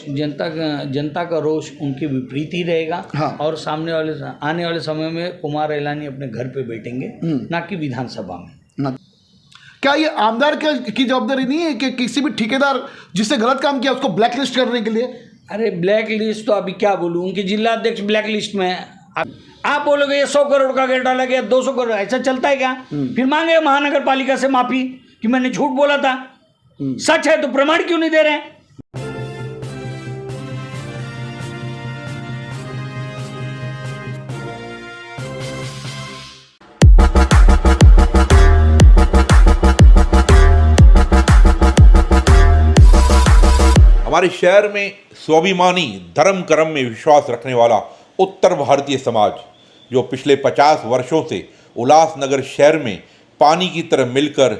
जनता का रोष उनके विपरीत ही रहेगा। हाँ। और आने वाले समय में कुमार इलानी अपने घर पे बैठेंगे, ना कि विधानसभा में। क्या ये आमदार की जवाबदारी नहीं है कि किसी भी ठेकेदार जिससे गलत काम किया उसको ब्लैक लिस्ट करने के लिए? अरे ब्लैक लिस्ट तो अभी क्या बोलूँ, उनके जिला अध्यक्ष ब्लैक लिस्ट में है। आप बोलोगे ये 100 करोड़ का गेट डाला गया, 200 करोड़, ऐसा चलता है क्या? फिर मांगे महानगर पालिका से माफी कि मैंने झूठ बोला था। सच है तो प्रमाण क्यों नहीं दे रहे हैं? हमारे शहर में स्वाभिमानी धर्म कर्म में विश्वास रखने वाला उत्तर भारतीय समाज, जो पिछले 50 वर्षों से उल्लासनगर शहर में पानी की तरह मिलकर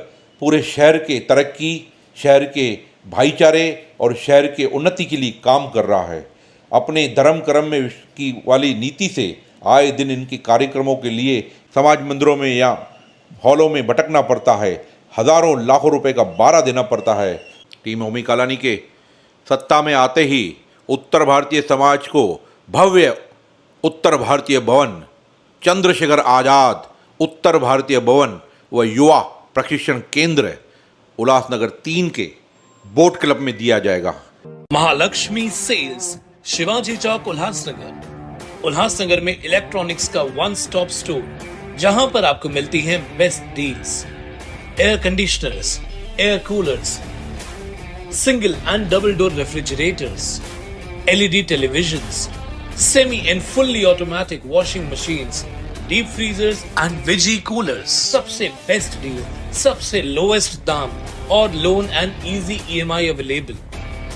पूरे शहर के तरक्की, शहर के भाईचारे और शहर के उन्नति के लिए काम कर रहा है। अपने धर्म कर्म में की वाली नीति से आए दिन इनके कार्यक्रमों के लिए समाज मंदिरों में या हॉलों में भटकना पड़ता है, हज़ारों लाखों रुपए का बारह देना पड़ता है। टीम ओमी कालानी के सत्ता में आते ही उत्तर भारतीय समाज को भव्य उत्तर भारतीय भवन, चंद्रशेखर आज़ाद उत्तर भारतीय भवन व युवा प्रशिक्षण केंद्र उल्लासनगर 3 के बोट क्लब में दिया जाएगा। महालक्ष्मी सेल्स, शिवाजी चौक, उल्लासनगर। उल्लासनगर में इलेक्ट्रॉनिक्स का वन स्टॉप स्टोर, जहां पर आपको मिलती हैं best deals. Air conditioners, air coolers, single and double door refrigerators, LED televisions, semi and fully automatic washing machines, deep freezers and veggie coolers। सबसे बेस्ट डील, सबसे lowest दाम और loan and easy EMI available.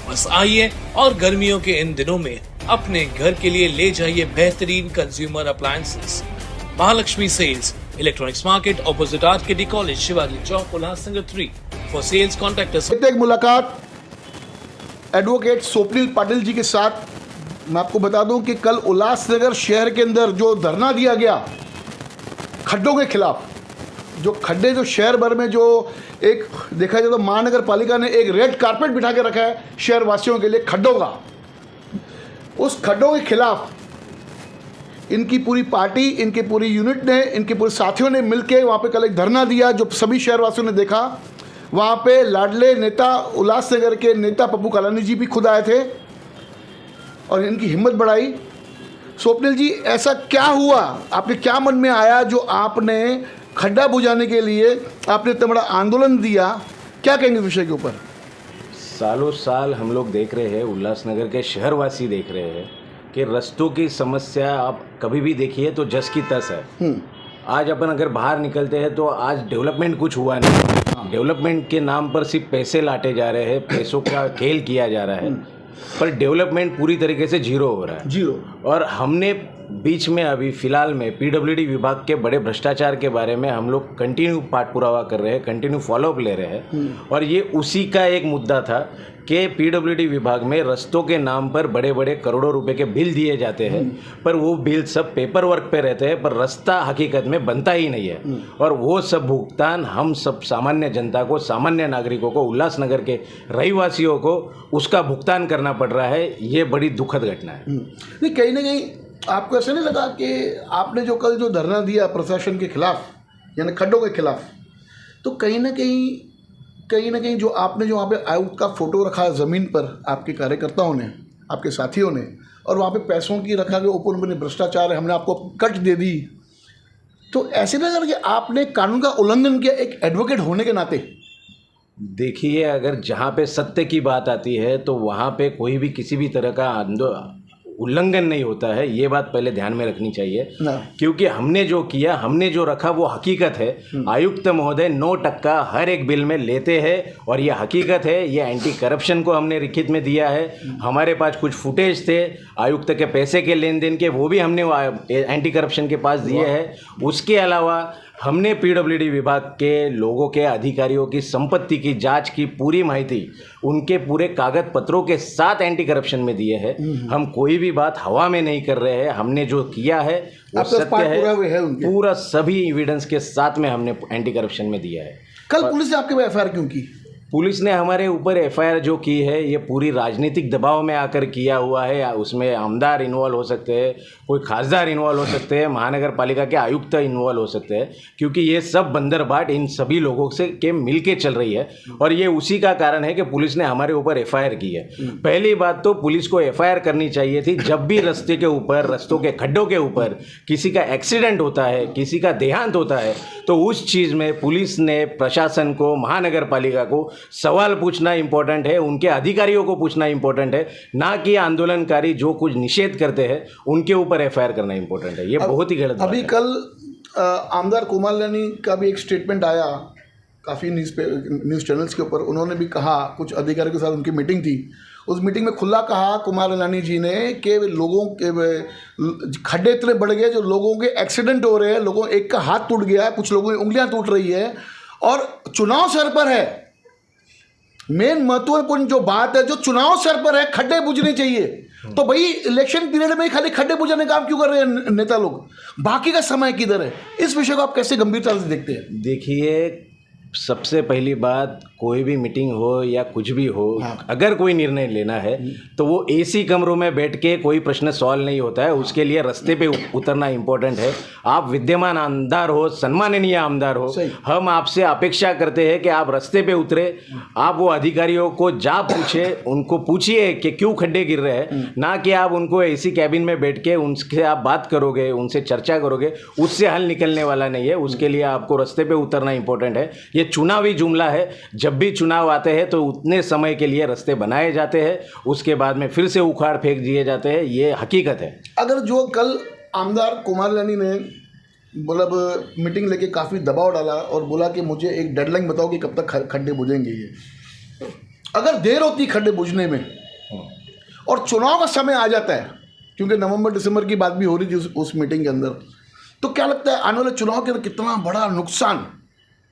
बस आइए और गर्मियों के इन दिनों में अपने घर के लिए ले जाइए बेहतरीन consumer appliances. Mahalakshmi sales, electronics market, opposite RKD college, Shivaji Chowk, Ulhasnagar 3। For sales contact us. एक मुलाकात एडवोकेट स्वप्निल पाटिल जी के साथ। मैं आपको बता दूं कि कल उल्लासनगर शहर के अंदर जो धरना दिया गया खड्डों के खिलाफ, जो खड्डे जो शहर भर में जो एक देखा जाए तो महानगर पालिका ने एक रेड कारपेट बिठा के रखा है शहर वासियों के लिए खड्डों का, उस खड्डों के खिलाफ इनकी पूरी पार्टी, इनकी पूरी यूनिट ने, इनके पूरे साथियों ने मिलकर वहाँ पे कल एक धरना दिया, जो सभी शहरवासियों ने देखा। वहाँ पे लाडले नेता उल्लासनगर के नेता पप्पू कालानी जी भी खुद आए थे और इनकी हिम्मत बढ़ाई। स्वप्निल जी, ऐसा क्या हुआ, आपके क्या मन में आया जो आपने खड्डा बुझाने के लिए आपने इतना बड़ा आंदोलन दिया? क्या कहेंगे विषय के ऊपर? सालों साल हम लोग देख रहे हैं, उल्लासनगर के शहरवासी देख रहे हैं कि रास्तों की समस्या आप कभी भी देखिए तो जस की तस है। आज अपन अगर बाहर निकलते हैं तो आज डेवलपमेंट कुछ हुआ नहीं। डेवलपमेंट के नाम पर सिर्फ पैसे लाटे जा रहे हैं, पैसों का खेल किया जा रहा है, पर डेवलपमेंट पूरी तरीके से जीरो हो रहा है। जीरो। और हमने बीच में अभी फिलहाल में PWD विभाग के बड़े भ्रष्टाचार के बारे में हम लोग कंटिन्यू पाठ पुरावा कर रहे हैं, कंटिन्यू फॉलोअप ले रहे हैं। और ये उसी का एक मुद्दा था कि PWD विभाग में रस्तों के नाम पर बड़े बड़े करोड़ों रुपए के बिल दिए जाते हैं, पर वो बिल सब पेपर वर्क पे रहते हैं, पर रास्ता हकीकत में बनता ही नहीं है। और वो सब भुगतान हम सब सामान्य जनता को, सामान्य नागरिकों को, उल्लासनगर के रहवासियों को उसका भुगतान करना पड़ रहा है। ये बड़ी दुखद घटना है। नहीं, कहीं ना कहीं आपको ऐसा नहीं लगा कि आपने जो कल जो धरना दिया प्रशासन के खिलाफ, यानी खड्डों के खिलाफ, तो कहीं ना कहीं जो आपने जो वहाँ पे आयुक्त का फोटो रखा ज़मीन पर, आपके कार्यकर्ताओं ने, आपके साथियों ने, और वहाँ पे पैसों की रखा के ऊपर उन्होंने भ्रष्टाचार है, हमने आपको कट दे दी, तो ऐसे लगा कि आपने कानून का उल्लंघन किया एक एडवोकेट होने के नाते? देखिए, अगर जहाँ पे सत्य की बात आती है तो वहाँ पे कोई भी किसी भी तरह का उल्लंघन नहीं होता है। ये बात पहले ध्यान में रखनी चाहिए, क्योंकि हमने जो किया, हमने जो रखा वो हकीकत है। आयुक्त महोदय 9% हर एक बिल में लेते हैं और ये हकीकत है। ये एंटी करप्शन को हमने लिखित में दिया है। हमारे पास कुछ फुटेज थे आयुक्त के पैसे के लेन देन के, वो भी हमने एंटी करप्शन के पास दिए हैं। उसके अलावा हमने PWD विभाग के लोगों के, अधिकारियों की संपत्ति की जांच की पूरी माहिती उनके पूरे कागज पत्रों के साथ एंटी करप्शन में दिए हैं। हम कोई भी बात हवा में नहीं कर रहे हैं। हमने जो किया है वो सत्य है, पूरा सभी एविडेंस के साथ में हमने एंटी करप्शन में दिया है। कल पुलिस ने आपके पे FIR क्यों की? पुलिस ने हमारे ऊपर एफआईआर जो की है ये पूरी राजनीतिक दबाव में आकर किया हुआ है। उसमें आमदार इन्वॉल्व हो सकते हैं, कोई खासदार इन्वॉल्व हो सकते हैं, महानगर पालिका के आयुक्त इन्वॉल्व हो सकते हैं, क्योंकि ये सब बंदरबाट इन सभी लोगों से के मिल के चल रही है। और ये उसी का कारण है कि पुलिस ने हमारे ऊपर एफआईआर की है। पहली बात तो पुलिस को एफआईआर करनी चाहिए थी जब भी रास्ते के ऊपर, रस्तों के खड्डों के ऊपर किसी का एक्सीडेंट होता है, किसी का देहांत होता है, तो उस चीज़ में पुलिस ने प्रशासन को, महानगर पालिका को सवाल पूछना इंपॉर्टेंट है, उनके अधिकारियों को पूछना इंपॉर्टेंट है, ना कि आंदोलनकारी जो कुछ निषेध करते हैं उनके ऊपर एफआईआर करना इंपॉर्टेंट है। ये बहुत ही गलत बात अभी है। कल आमदार कुमार लानी का भी एक स्टेटमेंट आया काफ़ी न्यूज़ चैनल्स के ऊपर। उन्होंने भी कहा, कुछ अधिकारियों के साथ उनकी मीटिंग थी, उस मीटिंग में खुला कहा कुमार लानी जी ने कि लोगों के खड्डे इतने बढ़ गए, जो लोगों के एक्सीडेंट हो रहे हैं, लोगों एक का हाथ टूट गया है, कुछ लोगों की उंगलियां टूट रही है, और चुनाव सर पर है। मेन महत्वपूर्ण जो बात है, जो चुनाव सर पर है, खड्डे बुझने चाहिए। तो भाई इलेक्शन पीरियड में खाली खड्डे बुझाने का काम क्यों कर रहे हैं नेता लोग? बाकी का समय किधर है? इस विषय को आप कैसे गंभीरता से देखते हैं? देखिए, सबसे पहली बात, कोई भी मीटिंग हो या कुछ भी हो, अगर कोई निर्णय लेना है तो वो एसी कमरों में बैठ के कोई प्रश्न सॉल्व नहीं होता है। उसके लिए रास्ते पे उतरना इंपॉर्टेंट है। आप विद्यमान आमदार हो, सम्माननीय आमदार हो, हम आपसे अपेक्षा करते हैं कि आप रास्ते पे उतरे, आप वो अधिकारियों को जा पूछे, उनको पूछिए कि क्यों खड्डे गिर रहे हैं, ना कि आप उनको एसी कैबिन में बैठ के उनसे आप बात करोगे, उनसे चर्चा करोगे, उससे हल निकलने वाला नहीं है। उसके लिए आपको रास्ते पे उतरना इंपॉर्टेंट है। ये चुनावी जुमला है, जब भी चुनाव आते हैं तो उतने समय के लिए रास्ते बनाए जाते हैं, उसके बाद में फिर से उखाड़ फेंक दिए जाते हैं। ये हकीकत है। अगर जो कल आमदार कुमार लानी ने मतलब मीटिंग लेके काफ़ी दबाव डाला और बोला कि मुझे एक डेडलाइन बताओ कि कब तक खड्डे बुझेंगे, ये अगर देर होती खड्डे बुझने में और चुनाव का समय आ जाता है, क्योंकि नवंबर दिसंबर की बात भी हो रही थी उस मीटिंग के अंदर, तो क्या लगता है आने वाले चुनाव के अंदर कितना बड़ा नुकसान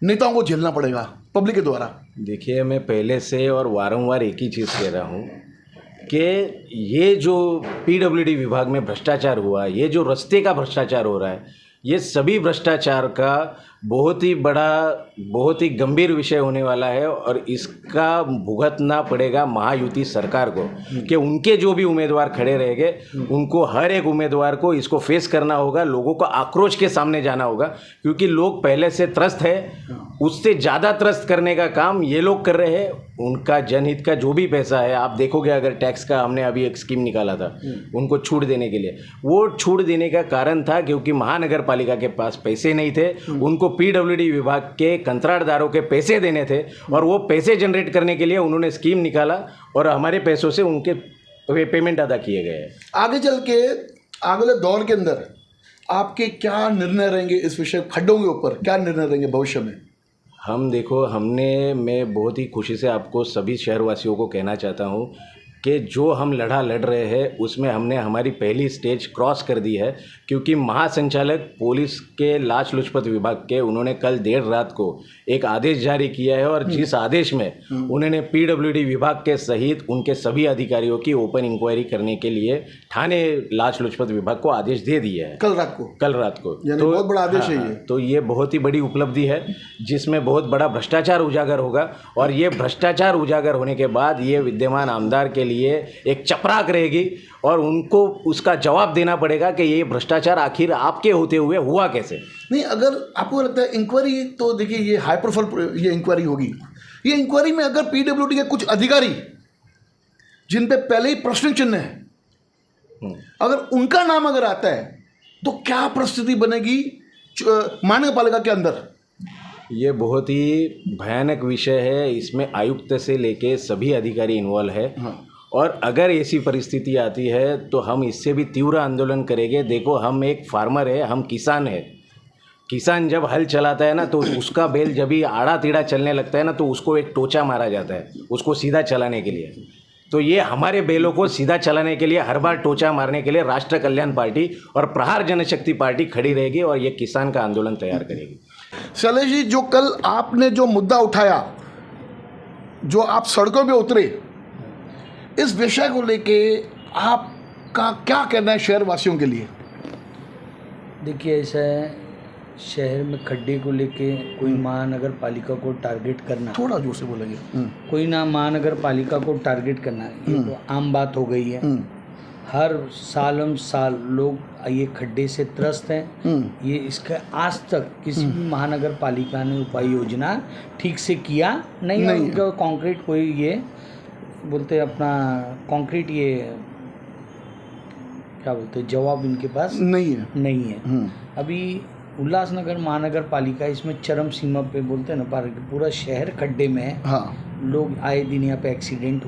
नेताओं को झेलना पड़ेगा पब्लिक के द्वारा? देखिए, मैं पहले से और वारंवार एक ही चीज़ कह रहा हूँ कि ये जो पीडब्ल्यूडी विभाग में भ्रष्टाचार हुआ, ये जो रास्ते का भ्रष्टाचार हो रहा है, ये सभी भ्रष्टाचार का बहुत ही बड़ा, बहुत ही गंभीर विषय होने वाला है। और इसका भुगतना पड़ेगा महायुति सरकार को, कि उनके जो भी उम्मीदवार खड़े रहेंगे उनको, हर एक उम्मीदवार को इसको फेस करना होगा, लोगों को आक्रोश के सामने जाना होगा, क्योंकि लोग पहले से त्रस्त है, उससे ज़्यादा त्रस्त करने का काम ये लोग कर रहे हैं। उनका जनहित का जो भी पैसा है, आप देखोगे, अगर टैक्स का हमने अभी एक स्कीम निकाला था उनको छूट देने के लिए, वो छूट देने का कारण था क्योंकि महानगर पालिका के पास पैसे नहीं थे, उनको पीडब्ल्यूडी विभाग के कंत्राटदारों के पैसे देने थे, और वो पैसे जनरेट करने के लिए उन्होंने स्कीम निकाला और हमारे पैसों से उनके पेमेंट अदा किए गए हैं। आगे चल के अगले दौर के अंदर आपके क्या निर्णय रहेंगे इस विषय, खड्डों के ऊपर क्या निर्णय रहेंगे भविष्य में? हम देखो, मैं बहुत ही खुशी से आपको सभी शहरवासियों को कहना चाहता हूँ कि जो हम लड़ रहे हैं उसमें हमने हमारी पहली स्टेज क्रॉस कर दी है, क्योंकि महासंचालक पुलिस के लाच लुचपत विभाग के, उन्होंने कल देर रात को एक आदेश जारी किया है, और जिस आदेश में उन्होंने पीडब्ल्यूडी विभाग के सहित उनके सभी अधिकारियों की ओपन इंक्वायरी करने के लिए थाने लाच लुचपत विभाग को आदेश दे दिया है कल रात को। तो बहुत बड़ा आदेश है ये। तो ये बहुत ही बड़ी उपलब्धि है, जिसमें बहुत बड़ा भ्रष्टाचार उजागर होगा, और ये भ्रष्टाचार उजागर होने के बाद ये विद्यमान आमदार के लिए एक चपराक रहेगी, और उनको उसका जवाब देना पड़ेगा कि ये भ्रष्टाचार आखिर आपके होते हुए हुआ कैसे। नहीं, अगर आपको लगता है इंक्वायरी, तो देखिए ये हाई प्रोफाइल ये इंक्वायरी होगी, ये इंक्वायरी में अगर पीडब्ल्यूडी के कुछ अधिकारी जिन पे पहले ही प्रश्न चिन्ह है, अगर उनका नाम अगर आता है तो क्या परिस्थिति बनेगी महानगर पालिका के अंदर? ये बहुत ही भयानक विषय है, इसमें आयुक्त से लेके सभी अधिकारी इन्वॉल्व है। और अगर ऐसी परिस्थिति आती है तो हम इससे भी तीव्र आंदोलन करेंगे। देखो, हम एक फार्मर है, हम किसान है, किसान जब हल चलाता है ना, तो उसका बैल जब भी आड़ा टीड़ा चलने लगता है ना, तो उसको एक टोचा मारा जाता है उसको सीधा चलाने के लिए। तो ये हमारे बैलों को सीधा चलाने के लिए, हर बार टोचा मारने के लिए राष्ट्र कल्याण पार्टी और प्रहार जनशक्ति पार्टी खड़ी रहेगी, और ये किसान का आंदोलन तैयार करेगी। शैलेश जी, जो कल आपने जो मुद्दा उठाया, जो आप सड़कों पे उतरे, इस विषय को लेके आपका क्या कहना है शहरवासियों के लिए? देखिए, ऐसा है, शहर में खड्डे को लेके कोई महानगर पालिका को टारगेट करना, थोड़ा जोर से बोलेंगे। कोई ना महानगर पालिका को टारगेट करना, ये तो आम बात हो गई है। हर साल लोग ये खड्डे से त्रस्त हैं। ये इसका आज तक किसी भी महानगर पालिका ने उपाय योजना ठीक से किया नहीं है। उनका कंक्रीट कोई ये बोलते हैं अपना कंक्रीट ये क्या बोलते हैं जवाब इनके पास नहीं है। अभी उल्लासनगर महानगर पालिका इसमें चरम सीमा पे बोलते हैं ना, पूरा शहर खड्डे में है। हाँ। लोग आए दिन यहाँ पे एक्सीडेंट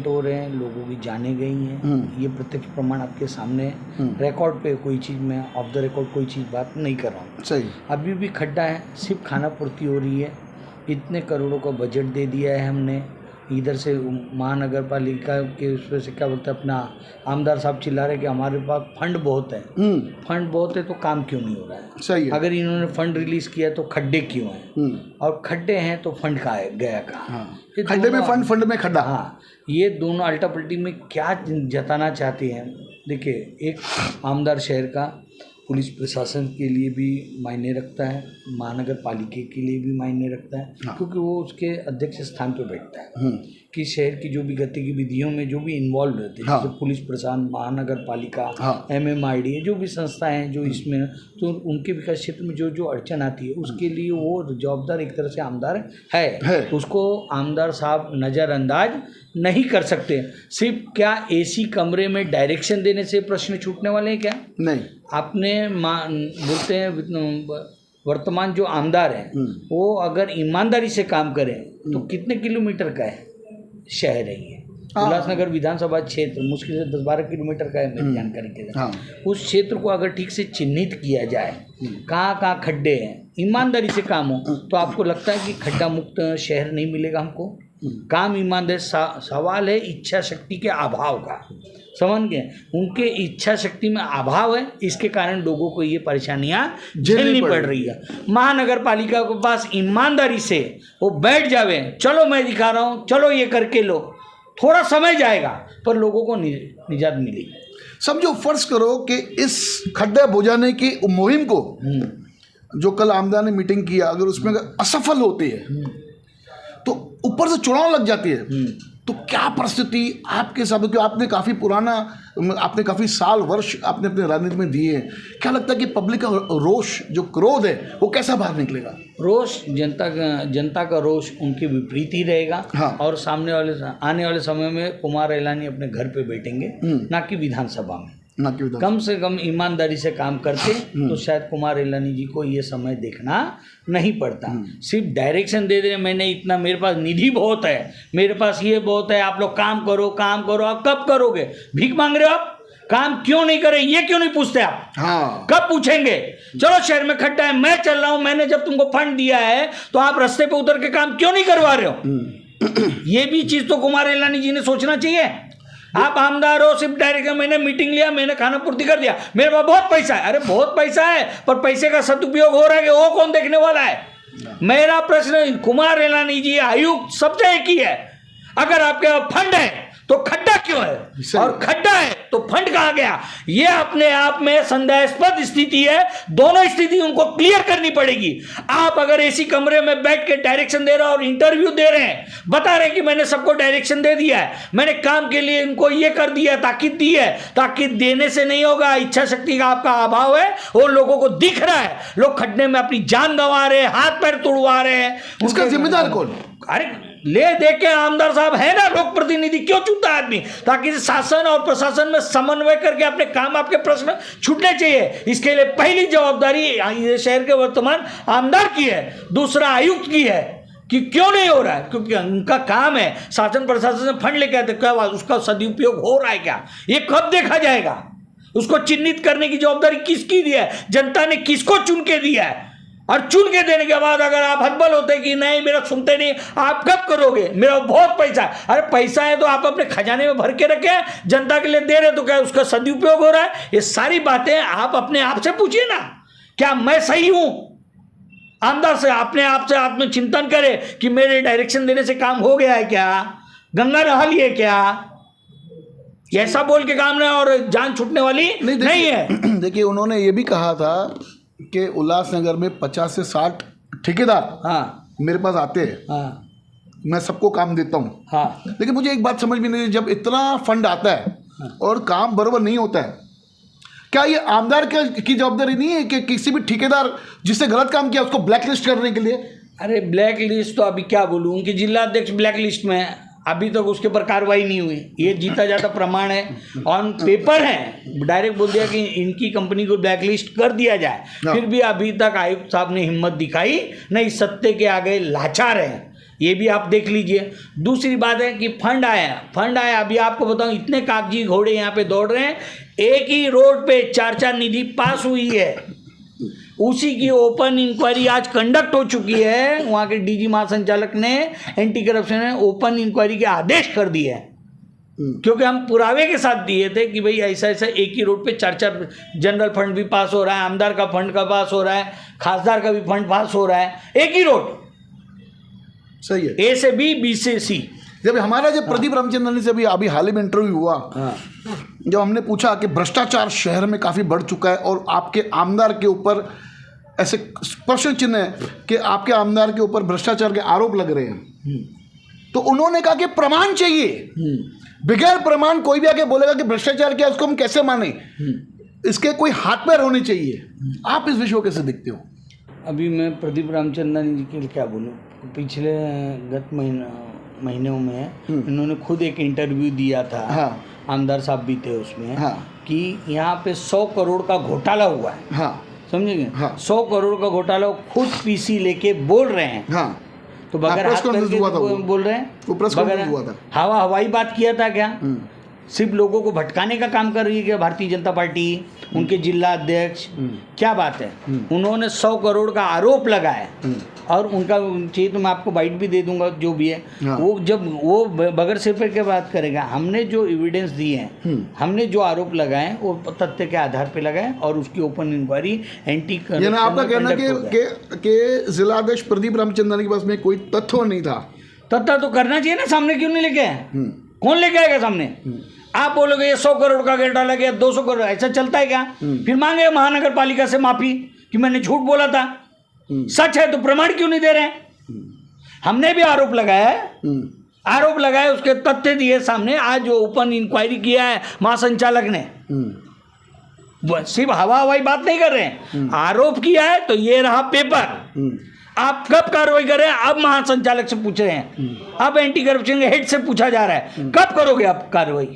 हो रहे हैं, लोगों की जानें गई हैं। ये प्रत्यक्ष प्रमाण आपके सामने है। रिकॉर्ड पे कोई चीज़ मैं ऑफ द रिकॉर्ड कोई चीज़ बात नहीं कर रहा हूँ। सही। अभी भी खड्डा है, सिर्फ खाना पूर्ति हो रही है। इतने करोड़ों का बजट दे दिया है हमने, इधर से महानगर पालिका के उस पर से क्या बोलते हैं अपना आमदार साहब चिल्ला रहे कि हमारे पास फंड बहुत है। फंड बहुत है तो काम क्यों नहीं हो रहा है? सही है। अगर इन्होंने फंड रिलीज किया तो खड्डे क्यों हैं? और खड्डे हैं तो फंड कहाँ है गया कहाँ? हाँ। खड्डे में फंड में खड्डा। हाँ, ये दोनों अल्टा पल्टी में क्या जताना चाहते हैं? देखिए, एक आमदार शहर का पुलिस प्रशासन के लिए भी मायने रखता है, महानगर पालिका के लिए भी मायने रखता है। हाँ। क्योंकि वो उसके अध्यक्ष स्थान पर बैठता है कि शहर की जो भी गतिविधियों में जो भी इन्वॉल्व रहते हैं। हाँ। जैसे पुलिस प्रशासन, महानगर पालिका, हाँ। MMID जो भी संस्थाएं हैं जो इसमें, तो उनके विकास क्षेत्र में जो जो अड़चन आती है उसके लिए वो जवाबदार एक तरह से आमदार है। उसको आमदार साहब नज़रअंदाज नहीं कर सकते। सिर्फ क्या AC कमरे में डायरेक्शन देने से प्रश्न छूटने वाले हैं क्या? नहीं। आपने बोलते हैं वर्तमान जो आमदार हैं वो अगर ईमानदारी से काम करें तो कितने किलोमीटर का है शहर है ये? उल्लासनगर विधानसभा क्षेत्र मुश्किल से 10-12 किलोमीटर का है मेरी जानकारी के साथ। उस क्षेत्र को अगर ठीक से चिन्हित किया जाए, कहाँ खड्डे हैं, ईमानदारी से काम हो, तो आपको लगता है कि खड्डा मुक्त शहर नहीं मिलेगा हमको? काम ईमानदारी सवाल है इच्छा शक्ति के अभाव का, समझ गए? उनके इच्छा शक्ति में अभाव है, इसके कारण लोगों को ये परेशानियां झेलनी पड़ रही है। महानगर पालिका के पास ईमानदारी से वो बैठ जावे, चलो मैं दिखा रहा हूँ, चलो ये करके लो, थोड़ा समय जाएगा पर लोगों को निजात मिलेगी। समझो, फर्ज करो कि इस खड्डे बुझाने की मुहिम को जो कल आमदार ने मीटिंग किया, अगर उसमें असफल होती है तो ऊपर से चुनाव लग जाती है, तो क्या परिस्थिति आपके साथ? क्योंकि आपने काफ़ी पुराना, आपने काफ़ी साल वर्ष आपने अपने राजनीति में दिए, क्या लगता है कि पब्लिक का रोष, जो क्रोध है, वो कैसा बाहर निकलेगा? रोष, जनता का रोष उनके विपरीत ही रहेगा। हाँ। और आने वाले समय में कुमार इलानी अपने घर पे बैठेंगे, ना कि विधानसभा में। कम से कम ईमानदारी से काम करते तो शायद कुमार इलानी जी को ये समय देखना नहीं पड़ता। सिर्फ डायरेक्शन दे दे, मैंने इतना, मेरे पास निधि बहुत है, मेरे पास ये बहुत है, आप लोग काम करो। आप कब करोगे? भीख मांग रहे हो आप? काम क्यों नहीं करें ये क्यों नहीं पूछते आप? हाँ। कब पूछेंगे? चलो शहर में खड्डा है, मैं चल रहा हूं, मैंने जब तुमको फंड दिया है तो आप रास्ते पे उतर के काम क्यों नहीं करवा रहे हो? ये भी चीज तो कुमार इलानी जी ने सोचना चाहिए। आप आमदार हो, सिर्फ डायरेक्ट मैंने मीटिंग लिया, मैंने खाना पूर्ति कर दिया, मेरे पास बहुत पैसा है। अरे बहुत पैसा है, पर पैसे का सदुपयोग हो रहा है कि वो कौन देखने वाला है? मेरा प्रश्न कुमार इलानी जी, आयुक्त, सबसे एक ही है, अगर आपके पास फंड है तो खड्डा क्यों है? और खड्डा है तो फंड कहां गया? ये अपने आप में संदेहास्पद स्थिति है। दोनों स्थिति उनको क्लियर करनी पड़ेगी। आप अगर AC कमरे में बैठ के डायरेक्शन दे रहे हो और इंटरव्यू दे रहे हैं, बता रहे हैं कि मैंने सबको डायरेक्शन दे दिया है, मैंने काम के लिए इनको ये कर दिया, ताकीद दी है, ताकीद देने से नहीं होगा। इच्छा शक्ति का आपका अभाव है, वो लोगों को दिख रहा है। लोग खड्डे में अपनी जान गंवा रहे हैं, हाथ पैर तोड़वा रहे हैं, उसका जिम्मेदार कौन? अरे ले दे के आमदार साहब है ना, लोक प्रतिनिधि, क्यों चुनता है आदमी? ताकि शासन और प्रशासन में समन्वय करके अपने काम, आपके प्रश्न छूटने चाहिए। इसके लिए पहली जवाबदारी शहर के वर्तमान आमदार की है, दूसरा आयुक्त की है कि क्यों नहीं हो रहा है, क्योंकि उनका काम है शासन प्रशासन से फंड लेके आते, क्या उसका सदुपयोग हो रहा है क्या, ये कब देखा जाएगा? उसको चिन्हित करने की जवाबदारी किसकी दी है? जनता ने किसको चुन के दिया है? और चुन के देने के बाद अगर आप हतबल होते कि नहीं मेरा सुनते नहीं, आप कब करोगे? मेरा बहुत पैसा है। अरे पैसा है तो आप अपने खजाने में भर के रखें, जनता के लिए दे रहे तो क्या उसका सदुपयोग हो रहा है? ये सारी बातें आप अपने आप से पूछिए ना, क्या मैं सही हूं? आमदार से अपने आप से आत्मचिंतन करे कि मेरे डायरेक्शन देने से काम हो गया है क्या, गंगा नहा लिए क्या? ऐसा बोल के काम नहीं, और जान छूटने वाली नहीं है। देखिए, उन्होंने ये भी कहा था कि उल्लासनगर में 50 से 60 ठेकेदार हाँ मेरे पास आते हैं, हाँ मैं सबको काम देता हूँ, हाँ लेकिन मुझे एक बात समझ में नहीं, जब इतना फंड आता है और काम बराबर नहीं होता है, क्या ये आमदार की जवाबदारी नहीं है कि किसी भी ठेकेदार जिसने गलत काम किया उसको ब्लैक लिस्ट करने के लिए? अरे ब्लैक लिस्ट तो अभी क्या बोलूँ, उनके जिलाध्यक्ष ब्लैक लिस्ट में है, अभी तक उसके ऊपर कार्रवाई नहीं हुई। ये जीता जाता प्रमाण है, ऑन पेपर है, डायरेक्ट बोल दिया कि इनकी कंपनी को ब्लैक लिस्ट कर दिया जाए, फिर भी अभी तक आयुक्त साहब ने हिम्मत दिखाई नहीं, सत्ते के आगे लाचार है, ये भी आप देख लीजिए। दूसरी बात है कि फंड आया, अभी आपको बताऊं इतने कागजी घोड़े यहाँ पे दौड़ रहे हैं, एक ही रोड पे 4 निधि पास हुई है, उसी की ओपन इंक्वायरी आज कंडक्ट हो चुकी है। वहाँ के डीजी महासंचालक ने, एंटी करप्शन ने ओपन इंक्वायरी के आदेश कर दिए हैं, क्योंकि हम पुरावे के साथ दिए थे कि भाई ऐसा ऐसा एक ही रोड पे 4 जनरल फंड भी पास हो रहा है, आमदार का फंड का पास हो रहा है, खासदार का भी फंड पास हो रहा है, एक ही रोड, सही है, ए से बी, बी से सी। जब हमारा जब प्रदीप रामचंद्रन से अभी हाल ही में इंटरव्यू हुआ, जब हमने पूछा कि भ्रष्टाचार शहर में काफ़ी बढ़ चुका है और आपके आमदार के ऊपर ऐसे प्रश्न चिन्ह है कि आपके आमदार के ऊपर भ्रष्टाचार के आरोप लग रहे हैं, तो उन्होंने कहा कि प्रमाण चाहिए, बगैर प्रमाण कोई भी आके बोलेगा कि भ्रष्टाचार किया उसको हम कैसे माने, इसके कोई हाथ पैर होने चाहिए। आप इस विषय को कैसे देखते हो? अभी मैं प्रदीप रामचंद्रन जी के लिए क्या बोलूँ, पिछले गत महीनों में इन्होंने खुद एक इंटरव्यू दिया था, हाँ, आमदार साहब भी थे उसमें, हाँ, कि यहाँ पे 100 करोड़ का घोटाला हुआ है, हाँ, समझेंगे, हाँ, 100 करोड़ का घोटाला खुद पीसी लेके बोल रहे हैं, हाँ, तो बगैर हाथ पैर के बोल रहे हैं, वो प्रेस कॉन्फ्रेंस हुआ था, हवाई बात किया था क्या, सिर्फ लोगों को भटकाने का काम कर रही है क्या भारतीय जनता पार्टी, उनके जिला अध्यक्ष, क्या बात है। उन्होंने 100 करोड़ का आरोप लगाया और उनका चाहिए तो मैं आपको बाइट भी दे दूंगा जो भी है, हाँ। वो जब वो बगैर सिर पे के बात करेगा, हमने जो एविडेंस दिए हैं, हमने जो आरोप लगाए वो तथ्य के आधार पे लगाए और उसकी ओपन इंक्वायरी एंटी यानी आपका कहना कि जिलाध्यक्ष प्रदीप रामचंद्रन के पास में कोई तथ्य नहीं था? तथ्य तो करना चाहिए ना, सामने क्यों नहीं लेके आए, कौन लेके आएगा सामने? आप बोलोगे ये 100 करोड़ का घोटाला गया, 200 करोड़, ऐसा चलता है क्या? फिर मांगे महानगर पालिका से माफी कि मैंने झूठ बोला था, सच है तो प्रमाण क्यों नहीं दे रहे हैं? हमने भी आरोप लगाया है, आरोप लगाए, उसके तथ्य दिए सामने, आज जो ओपन इंक्वायरी किया है महासंचालक ने, सिर्फ हवाई बात नहीं कर रहे हैं, आरोप किया है, तो ये रहा पेपर। आप कब कार्रवाई कर रहे हैं? अब महासंचालक से पूछ रहे हैं, अब एंटी करप्शन के हेड से पूछा जा रहा है, कब करोगे आप कार्रवाई?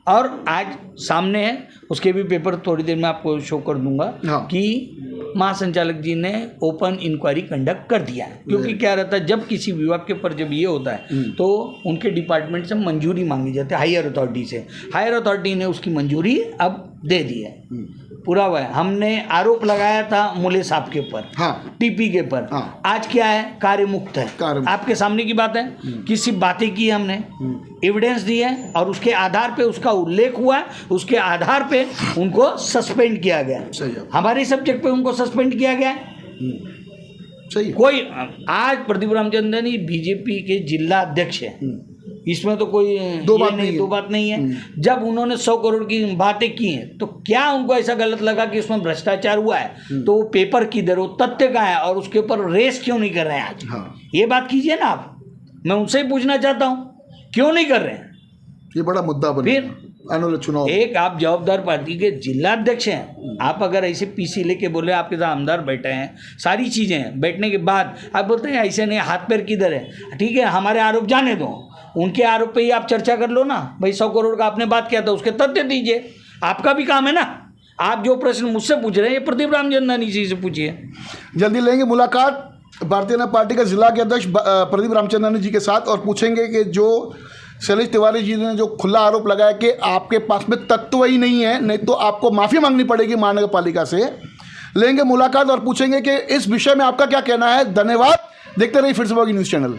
और आज सामने है, उसके भी पेपर थोड़ी देर में आपको शो कर दूंगा, हाँ। कि महासंचालक जी ने ओपन इंक्वायरी कंडक्ट कर दिया है। क्योंकि क्या रहता है, जब किसी विभाग के ऊपर जब ये होता है तो उनके डिपार्टमेंट से मंजूरी मांगी जाती है हायर अथॉरिटी से, हायर अथॉरिटी ने उसकी मंजूरी अब दे दी है, पूरा हुआ है। हमने आरोप लगाया था मुले साहब के ऊपर, हाँ, टीपी के ऊपर, हाँ। आज क्या है, कार्य मुक्त है, आपके सामने की बात है, किसी बातें की हमने, एविडेंस दी है और उसके आधार पे उसका उल्लेख हुआ, उसके आधार पे उनको सस्पेंड किया गया, सही है, हमारे सब्जेक्ट पे उनको सस्पेंड किया गया। सही है। कोई आज प्रदीप रामचंद्रन ही बीजेपी के जिला अध्यक्ष है, इसमें तो कोई दो बात नहीं है। जब उन्होंने 100 करोड़ की बातें की हैं तो क्या उनको ऐसा गलत लगा कि उसमें भ्रष्टाचार हुआ है, तो वो पेपर किधर, वो तथ्य कहाँ है और उसके ऊपर रेस क्यों नहीं कर रहे हैं आज? हाँ। ये बात कीजिए ना आप, मैं उनसे ही पूछना चाहता हूँ क्यों नहीं कर रहे हैं? ये बड़ा मुद्दा बन फिर आने वाले चुनाव, एक आप जवाबदार पार्टी के जिला अध्यक्ष हैं, आप अगर ऐसे पीसी लेके बोले आपके साथ आमदार बैठे हैं, सारी चीज़ें हैं, बैठने के बाद आप बोलते हैं ऐसे नहीं, हाथ पैर किधर है? ठीक है, हमारे आरोप जाने दो, उनके आरोप पे ही आप चर्चा कर लो ना, भाई 100 करोड़ का आपने बात किया था, उसके तथ्य दीजिए, आपका भी काम है ना। आप जो प्रश्न मुझसे पूछ रहे हैं ये प्रदीप रामचंद्रन जी से पूछिए। जल्दी लेंगे मुलाकात भारतीय जनता पार्टी का जिला के अध्यक्ष प्रदीप रामचंद्रन जी के साथ और पूछेंगे कि जो शैलेश तिवारी जी ने जो खुला आरोप लगाया कि आपके पास में तत्व ही नहीं है, नहीं तो आपको माफ़ी मांगनी पड़ेगी महानगर पालिका से, लेंगे मुलाकात और पूछेंगे कि इस विषय में आपका क्या कहना है। धन्यवाद, देखते रहिए फिर से न्यूज़ चैनल।